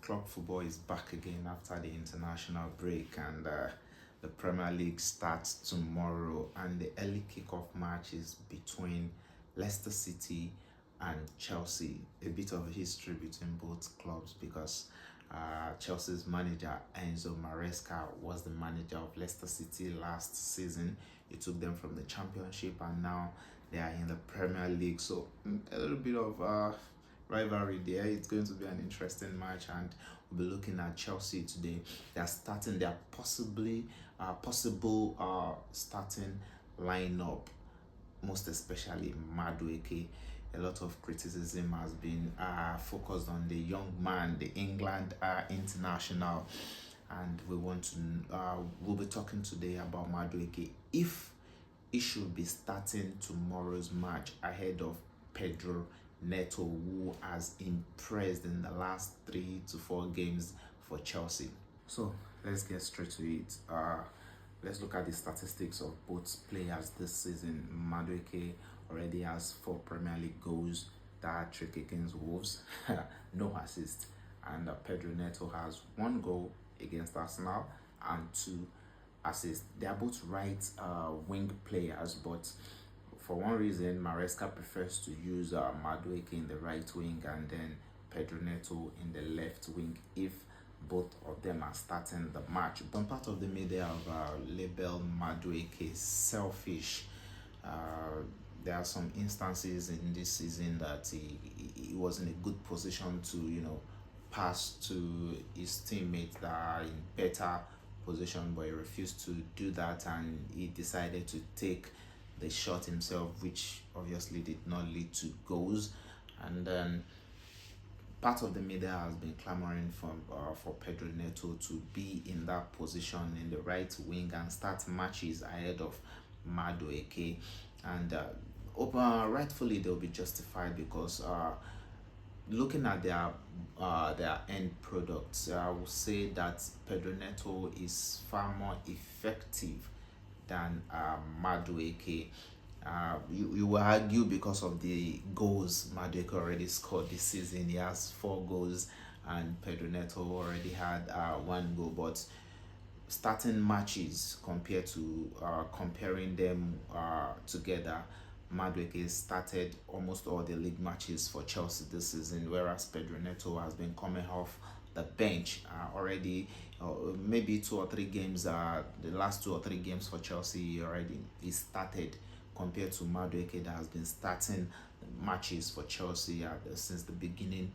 Club football is back again after the international break, and the Premier League starts tomorrow. And the early kickoff match is between Leicester City and Chelsea. A bit of history between both clubs because Chelsea's manager Enzo Maresca was the manager of Leicester City last season. He took them from the Championship, and now they are in the Premier League. So a little bit of rivalry there. It's going to be an interesting match, and we'll be looking at Chelsea today. They are starting their possible starting lineup, most especially Madueke. A lot of criticism has been focused on the young man, the England international, and we'll be talking today about Madueke if he should be starting tomorrow's match ahead of Pedro Neto, who has impressed in the last 3 to 4 games for Chelsea. So let's get straight to it. Let's look at the statistics of both players this season. Madueke already has 4 Premier League goals, that trick against Wolves, no assist, and Pedro Neto has 1 goal against Arsenal and 2 assists. They are both right wing players, but for one reason, Maresca prefers to use Madueke in the right wing and then Pedro Neto in the left wing if both of them are starting the match. Some part of the media have labeled Madueke selfish. There are some instances in this season that he was in a good position to, pass to his teammates that are in better position, but he refused to do that, and he decided to take the shot himself, which obviously did not lead to goals. And then part of the media has been clamoring for Pedro Neto to be in that position in the right wing and start matches ahead of Madueke, and rightfully they'll be justified because looking at their end products, I will say that Pedro Neto is far more effective than Madueke. You will argue because of the goals Madueke already scored this season. He has 4 goals, and Pedro Neto already had 1 goal. But starting matches comparing them together, Madueke started almost all the league matches for Chelsea this season, whereas Pedro Neto has been coming off the bench already. Maybe 2 or 3 games, the last 2 or 3 games for Chelsea he started, compared to Madueke that has been starting matches for Chelsea since the beginning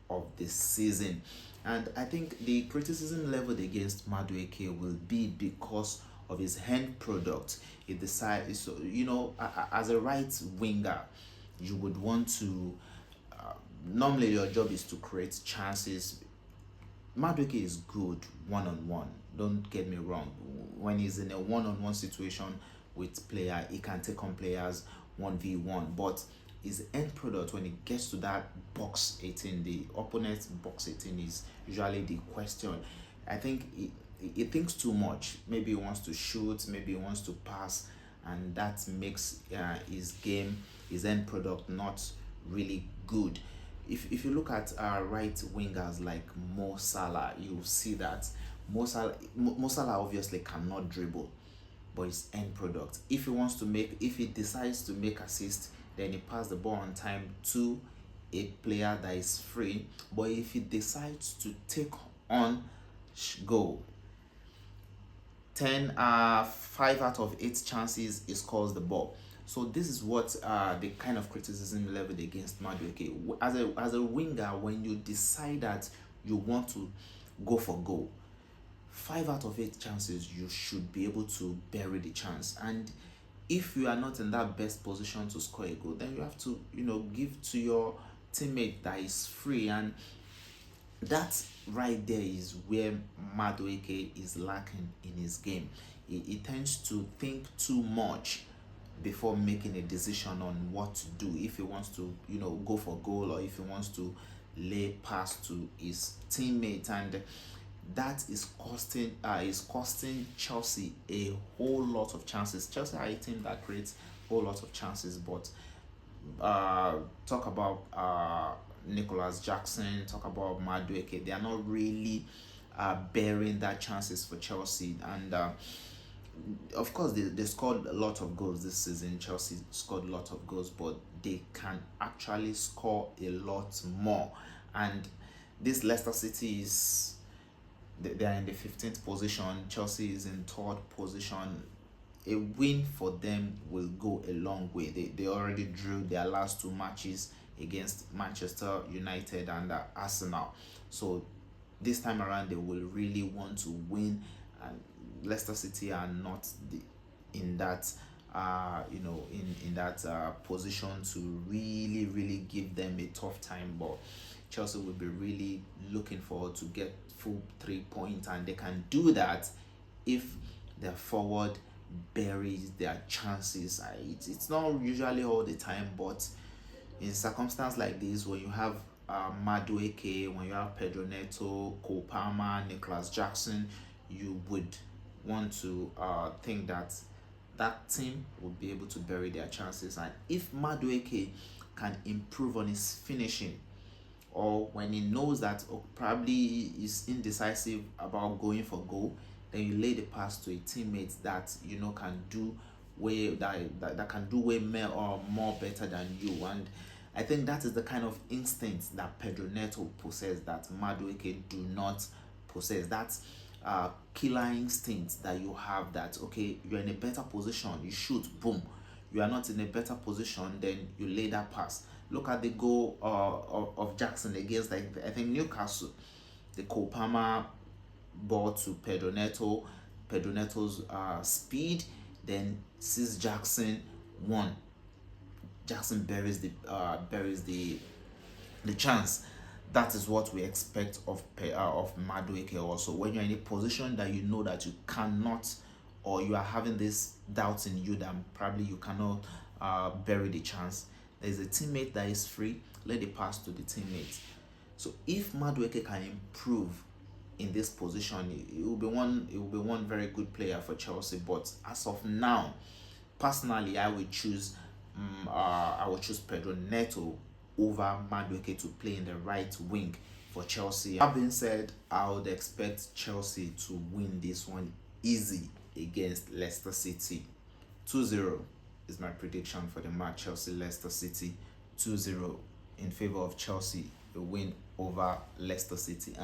of the season. And I think the criticism leveled against Madueke will be because of his end product. He decides, so as a right winger, you would want to normally your job is to create chances. Madueke is good one-on-one, don't get me wrong. When he's in a one-on-one situation with player, he can take on players 1v1, but his end product, when it gets to that box 18, the opponent's box 18, is usually the question. I think he thinks too much. Maybe he wants to shoot, maybe he wants to pass, and that makes his end product not really good. If you look at right wingers like Mo Salah, you'll see that Mo Salah obviously cannot dribble, but his end product, if he decides to make assist, then he pass the ball on time to a player that is free. But if he decides to take on goal, 5 out of 8 chances he scores the ball. So this is what the kind of criticism leveled against Madueke. As a winger, when you decide that you want to go for goal, 5 out of 8 chances you should be able to bury the chance. And if you are not in that best position to score a goal, then you have to give to your teammate that is free. And that right there is where Madueke is lacking in his game. He tends to think too much before making a decision on what to do, if he wants to go for goal or if he wants to lay pass to his teammate. And that is costing Chelsea a whole lot of chances. Chelsea are a team that creates a whole lot of chances, but talk about Nicholas Jackson, talk about Madueke, they are not really bearing that chances for Chelsea. And of course, they scored a lot of goals this season. Chelsea scored a lot of goals, but they can actually score a lot more. And this Leicester City is, they are in the 15th position. Chelsea is in 3rd position. A win for them will go a long way. They already drew their last 2 matches against Manchester United and Arsenal. So this time around, they will really want to win. And Leicester City are not in that in that position to really give them a tough time. But Chelsea will be really looking forward to get full 3 points, and they can do that if their forward buries their chances. It's not usually all the time, but in circumstances like this, when you have Madueke, when you have Pedro Neto, Cole Palmer, Nicholas Jackson, you would want to think that that team would be able to bury their chances. And if Madueke can improve on his finishing, or when he knows that probably is indecisive about going for goal, then you lay the pass to a teammate that can do way that can do way more or more better than you. And I think that is the kind of instinct that Pedro Neto possesses that Madueke do not possess. That's killer instinct that you have, that okay, you're in a better position, you shoot, boom. You are not in a better position, then you lay that pass. Look at the goal of Jackson against, I think, Newcastle. The Cole Palmer ball to Pedro Neto. Pedro Neto's speed, then sees Jackson one. Jackson buries the chance. That is what we expect of Madueke also. When you're in a position that you know that you cannot, or you are having this doubt in you that probably you cannot bury the chance, there's a teammate that is free, let the pass to the teammate. So if Madueke can improve in this position, it will be one very good player for Chelsea. But as of now, personally, I would choose Pedro Neto over Madueke to play in the right wing for Chelsea. That being said, I would expect Chelsea to win this one easy against Leicester City. 2-0 is my prediction for the match. Chelsea-Leicester City 2-0 in favor of Chelsea, a win over Leicester City. And